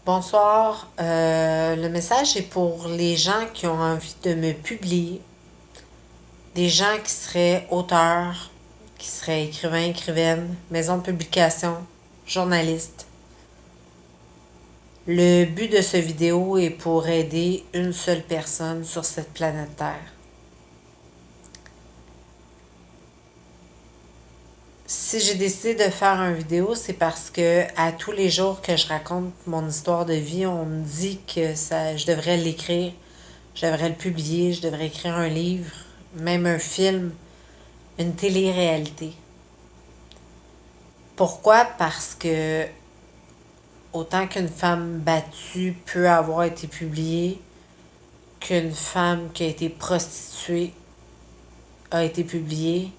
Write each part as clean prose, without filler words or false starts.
Bonsoir. Le message est pour les gens qui ont envie de me publier, des gens qui seraient auteurs, qui seraient écrivains, écrivaines, maisons de publication, journalistes. Le but de ce vidéo est pour aider une seule personne sur cette planète Terre. Si j'ai décidé de faire une vidéo, c'est parce que à tous les jours que je raconte mon histoire de vie, on me dit que je devrais l'écrire, je devrais le publier, je devrais écrire un livre, même un film, une télé-réalité. Pourquoi? Parce que autant qu'une femme battue peut avoir été publiée, qu'une femme qui a été prostituée a été publiée,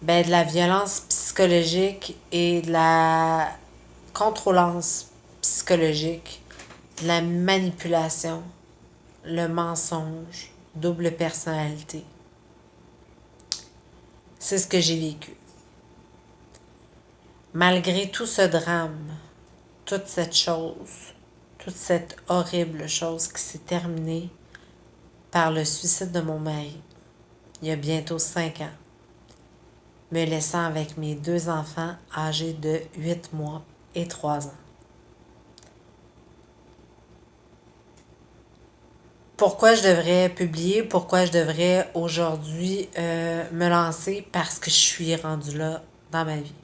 ben de la violence psychologique et de la contrôlance psychologique, de la manipulation, le mensonge, double personnalité. C'est ce que j'ai vécu. Malgré tout ce drame, toute cette chose, toute cette horrible chose qui s'est terminée par le suicide de mon mari, il y a bientôt 5 ans, me laissant avec mes 2 enfants âgés de 8 mois et 3 ans. Pourquoi je devrais publier? Pourquoi je devrais aujourd'hui me lancer? Parce que je suis rendue là dans ma vie.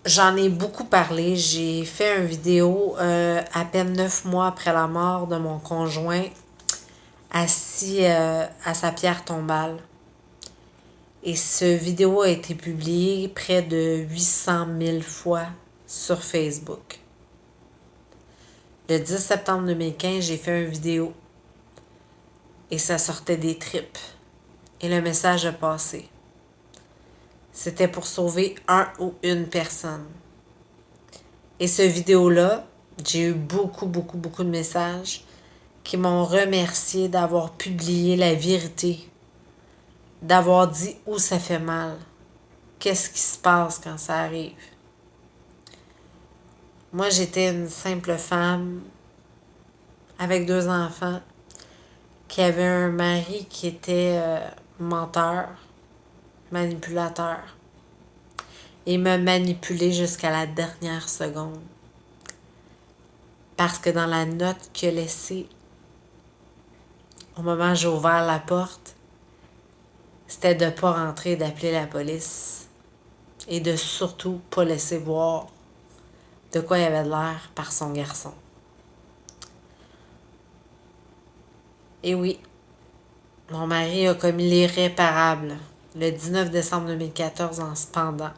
J'en ai beaucoup parlé. J'ai fait une vidéo à peine 9 mois après la mort de mon conjoint, assis à sa pierre tombale. Et ce vidéo a été publié près de 800 000 fois sur Facebook. Le 10 septembre 2015, j'ai fait une vidéo et ça sortait des tripes. Et le message a passé. C'était pour sauver un ou une personne. Et ce vidéo-là, j'ai eu beaucoup de messages qui m'ont remercié d'avoir publié la vérité, d'avoir dit où ça fait mal, qu'est-ce qui se passe quand ça arrive. Moi, j'étais une simple femme avec 2 enfants qui avait un mari qui était menteur, manipulateur. Et m'a manipulé jusqu'à la dernière seconde. Parce que dans la note qu'il a laissée, au moment où j'ai ouvert la porte, c'était de ne pas rentrer et d'appeler la police. Et de surtout pas laisser voir de quoi il avait l'air par son garçon. Et oui, mon mari a commis l'irréparable le 19 décembre 2014 en se pendant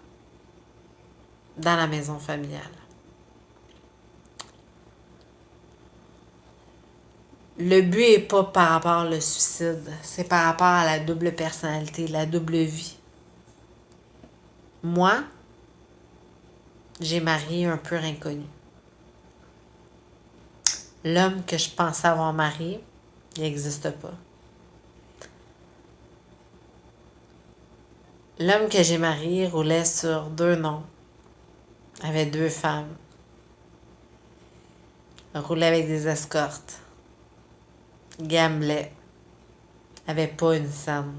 dans la maison familiale. Le but n'est pas par rapport au suicide, c'est par rapport à la double personnalité, la double vie. Moi, j'ai marié un pur inconnu. L'homme que je pensais avoir marié, il n'existe pas. L'homme que j'ai marié roulait sur 2 noms, avait 2 femmes, roulait avec des escortes, gamblait, avait pas une scène,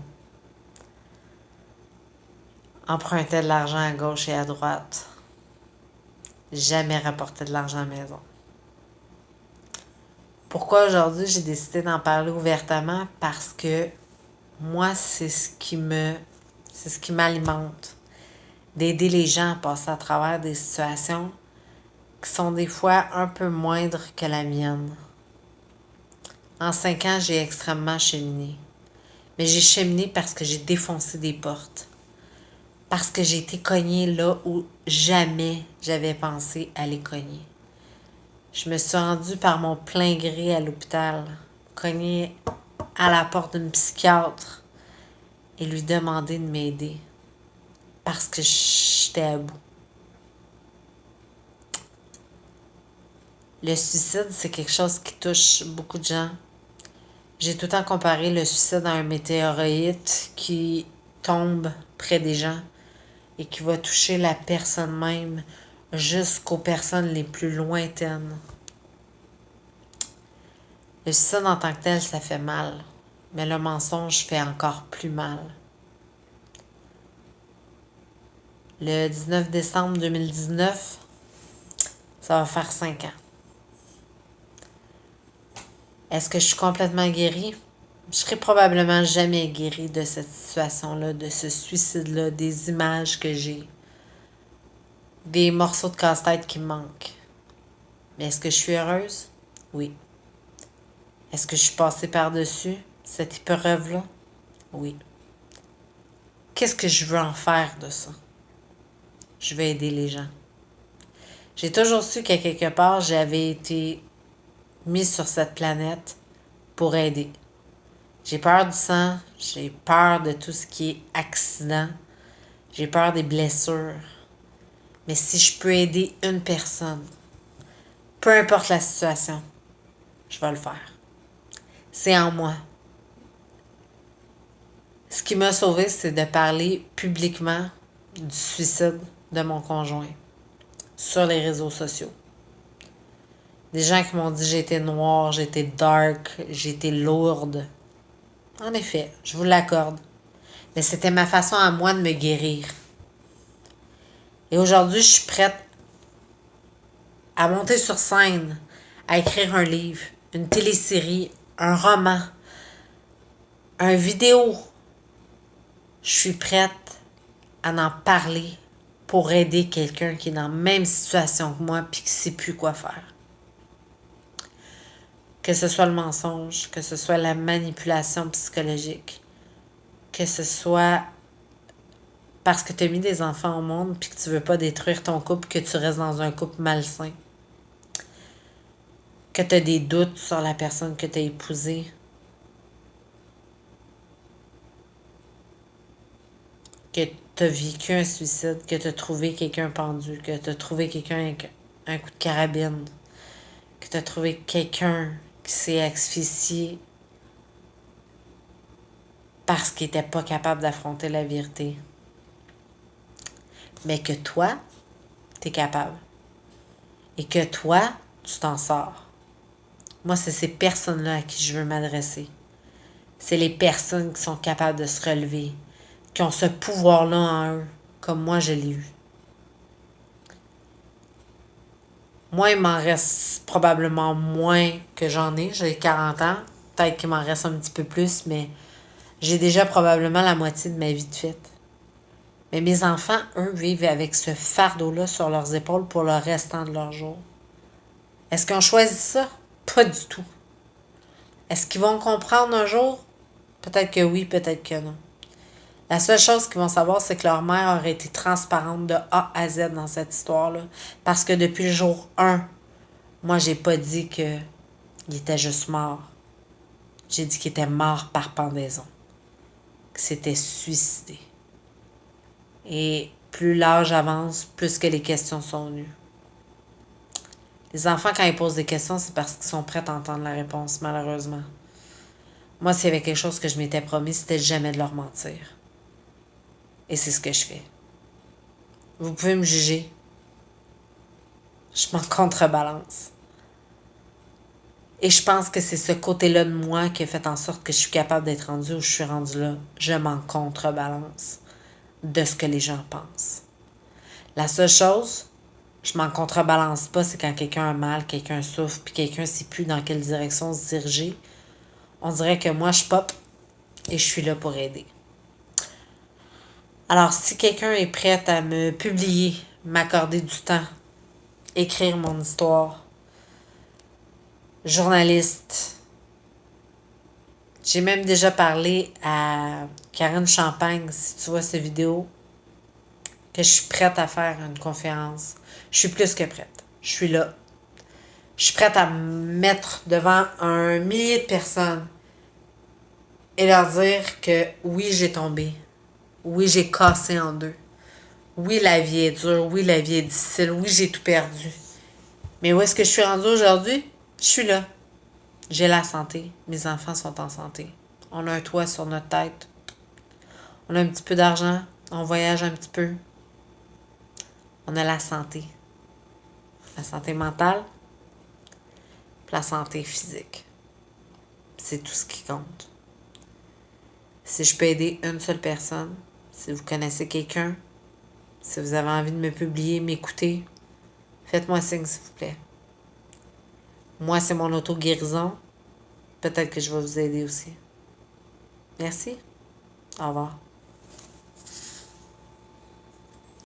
empruntait de l'argent à gauche et à droite, jamais rapportait de l'argent à la maison. Pourquoi aujourd'hui j'ai décidé d'en parler ouvertement? Parce que moi, c'est ce qui m'alimente. D'aider les gens à passer à travers des situations qui sont des fois un peu moindres que la mienne. En 5 ans, j'ai extrêmement cheminé. Mais j'ai cheminé parce que j'ai défoncé des portes. Parce que j'ai été cognée là où jamais j'avais pensé aller cogner. Je me suis rendue par mon plein gré à l'hôpital, cognée à la porte d'une psychiatre et lui demander de m'aider parce que j'étais à bout. Le suicide, c'est quelque chose qui touche beaucoup de gens. J'ai tout le temps comparé le suicide à un météorite qui tombe près des gens et qui va toucher la personne même jusqu'aux personnes les plus lointaines. Le suicide en tant que tel, ça fait mal, mais le mensonge fait encore plus mal. Le 19 décembre 2019, ça va faire 5 ans. Est-ce que je suis complètement guérie? Je serai probablement jamais guérie de cette situation-là, de ce suicide-là, des images que j'ai, des morceaux de casse-tête qui me manquent. Mais est-ce que je suis heureuse? Oui. Est-ce que je suis passée par-dessus cette épreuve-là? Oui. Qu'est-ce que je veux en faire de ça? Je vais aider les gens. J'ai toujours su qu'à quelque part, j'avais été mise sur cette planète pour aider. J'ai peur du sang, j'ai peur de tout ce qui est accident, j'ai peur des blessures. Mais si je peux aider une personne, peu importe la situation, je vais le faire. C'est en moi. Ce qui m'a sauvée, c'est de parler publiquement du suicide de mon conjoint sur les réseaux sociaux. Des gens qui m'ont dit j'étais noire, j'étais dark, j'étais lourde. En effet, je vous l'accorde. Mais c'était ma façon à moi de me guérir. Et aujourd'hui, je suis prête à monter sur scène, à écrire un livre, une télésérie, un roman, un vidéo. Je suis prête à en parler pour aider quelqu'un qui est dans la même situation que moi puis qui ne sait plus quoi faire. Que ce soit le mensonge, que ce soit la manipulation psychologique, que ce soit parce que tu as mis des enfants au monde puis que tu veux pas détruire ton couple, que tu restes dans un couple malsain, que tu as des doutes sur la personne que tu as épousée, que tu as vécu un suicide, que tu as trouvé quelqu'un pendu, que tu as trouvé quelqu'un avec un coup de carabine, que tu as trouvé quelqu'un qui s'est asphyxié parce qu'il n'était pas capable d'affronter la vérité. Mais que toi, tu es capable. Et que toi, tu t'en sors. Moi, c'est ces personnes-là à qui je veux m'adresser. C'est les personnes qui sont capables de se relever, qui ont ce pouvoir-là en eux, comme moi je l'ai eu. Moi, il m'en reste probablement moins que j'en ai. J'ai 40 ans. Peut-être qu'il m'en reste un petit peu plus, mais j'ai déjà probablement la moitié de ma vie de faite. Mais mes enfants, eux, vivent avec ce fardeau-là sur leurs épaules pour le restant de leur jour. Est-ce qu'ils ont choisi ça? Pas du tout. Est-ce qu'ils vont comprendre un jour? Peut-être que oui, peut-être que non. La seule chose qu'ils vont savoir, c'est que leur mère aurait été transparente de A à Z dans cette histoire-là. Parce que depuis le jour 1, moi, j'ai pas dit qu'il était juste mort. J'ai dit qu'il était mort par pendaison. Qu'il s'était suicidé. Et plus l'âge avance, plus que les questions sont venues. Les enfants, quand ils posent des questions, c'est parce qu'ils sont prêts à entendre la réponse, malheureusement. Moi, s'il y avait quelque chose que je m'étais promis, c'était jamais de leur mentir. Et c'est ce que je fais. Vous pouvez me juger. Je m'en contrebalance. Et je pense que c'est ce côté-là de moi qui a fait en sorte que je suis capable d'être rendue où je suis rendue là. Je m'en contrebalance de ce que les gens pensent. La seule chose, je m'en contrebalance pas, c'est quand quelqu'un a mal, quelqu'un souffre, puis quelqu'un ne sait plus dans quelle direction se diriger. On dirait que moi, je pop et je suis là pour aider. Alors, si quelqu'un est prêt à me publier, m'accorder du temps, écrire mon histoire, journaliste, j'ai même déjà parlé à Karine Champagne, si tu vois cette vidéo, que je suis prête à faire une conférence. Je suis plus que prête. Je suis là. Je suis prête à me mettre devant un millier de personnes et leur dire que oui, j'ai tombé. Oui, j'ai cassé en deux. Oui, la vie est dure. Oui, la vie est difficile. Oui, j'ai tout perdu. Mais où est-ce que je suis rendue aujourd'hui? Je suis là. J'ai la santé. Mes enfants sont en santé. On a un toit sur notre tête. On a un petit peu d'argent. On voyage un petit peu. On a la santé. La santé mentale, puis la santé physique. C'est tout ce qui compte. Si je peux aider une seule personne, si vous connaissez quelqu'un, si vous avez envie de me publier, m'écouter, faites-moi signe, s'il vous plaît. Moi, c'est mon auto-guérison. Peut-être que je vais vous aider aussi. Merci. Au revoir.